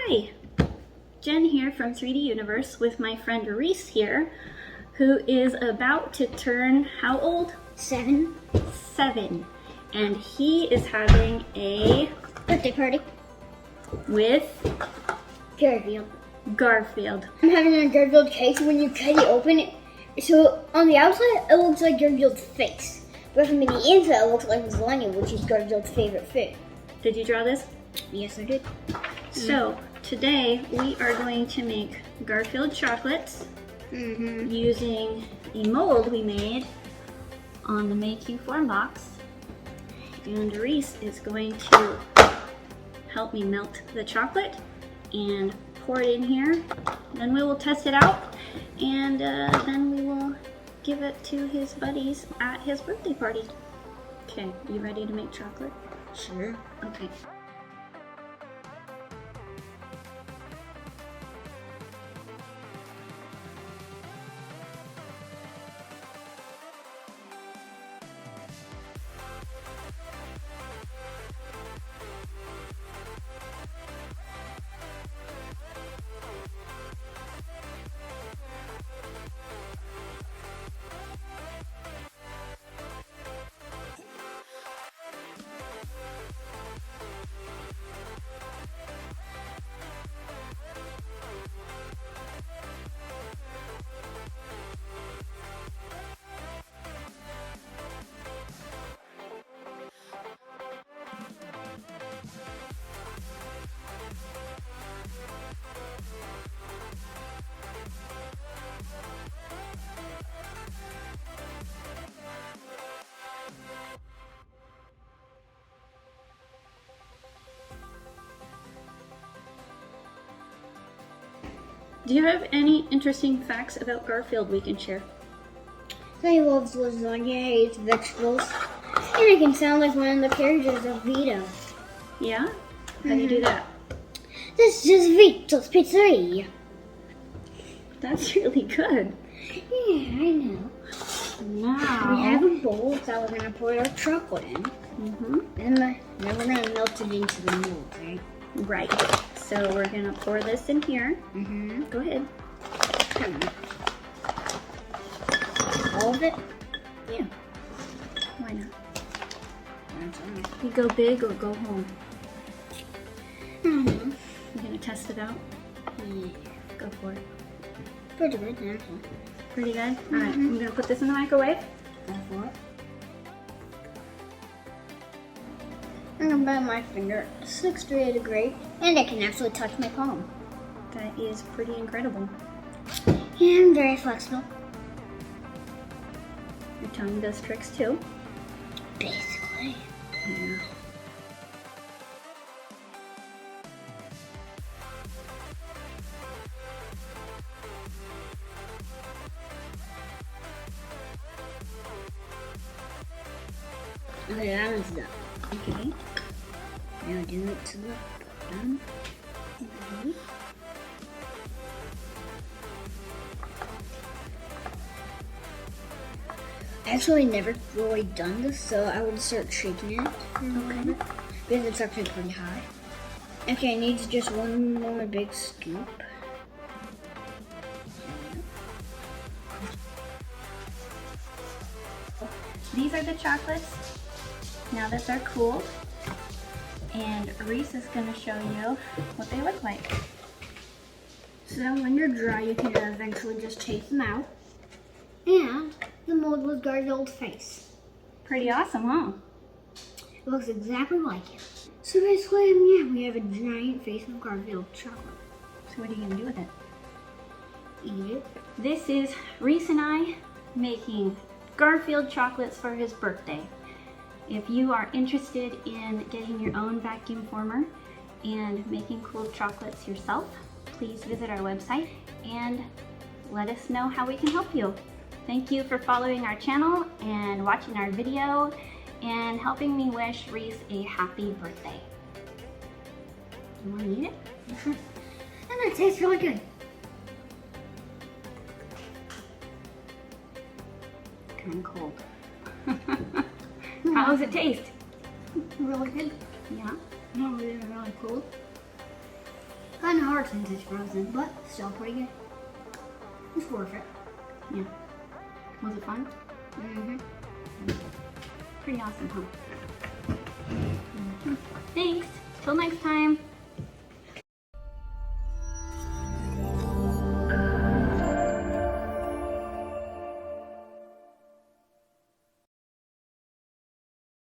Hi, Jen here from 3D Universe with my friend Rhys here, who is about to turn how old? 7. 7. And he is having a Birthday party with Garfield. Garfield. I'm having a Garfield cake, so when you cut it open, so on the outside it looks like Garfield's face, but from the inside it looks like lasagna, which is Garfield's favorite food. Did you draw this? Yes, I did. So today we are going to make Garfield chocolates using a mold we made on the Mayku FormBox. And Rhys is going to help me melt the chocolate and pour it in here. Then we will test it out, and then we will give it to his buddies at his birthday party. Okay, you ready to make chocolate? Sure. Okay. Do you have any interesting facts about Garfield we can share? So he loves lasagna, he eats vegetables, and it can sound like one of the characters of Vito. Yeah? How do you do that? This is Vito's Pizzeria. That's really good. Yeah, I know. Now, We have a bowl that we're gonna pour our chocolate in, and then we're gonna melt it into the mold, right? Right. So we're gonna pour this in here. Go ahead. All of it? Yeah. Why not? That's all right. You go big or go home. Mhm. You gonna test it out? Yeah. Go for it. Pretty good, actually. Pretty good? Alright, I'm gonna put this in the microwave. Go for it. I'm gonna bend my finger 60 degree, and I can actually touch my palm. That is pretty incredible. And very flexible. Your tongue does tricks too. Basically. Yeah. Okay, that one's done. Okay. Now do it to the bottom. Okay. Actually, never really done this, so I would start shaking it for a little bit, because it's actually pretty high. Okay, it needs just one more big scoop. These are the chocolates now that they're cooled. And Rhys is gonna show you what they look like. So when you're dry, you can eventually just take them out. And the mold was Garfield's face. Pretty awesome, huh? It looks exactly like it. So basically, yeah, we have a giant face of Garfield chocolate. So what are you gonna do with it? Eat it. This is Rhys and I making Garfield chocolates for his birthday. If you are interested in getting your own vacuum former and making cool chocolates yourself, please visit our website and let us know how we can help you. Thank you for following our channel and watching our video and helping me wish Rhys a happy birthday. You want to eat it? And it tastes really good. Kind of cold. How does it taste? Really good. Yeah. No, really, really cool. Kind of hard since it's frozen, but still pretty good. It's worth it. Yeah. Was it fun? Mm-hmm. Pretty awesome, huh? Thanks. Till next time.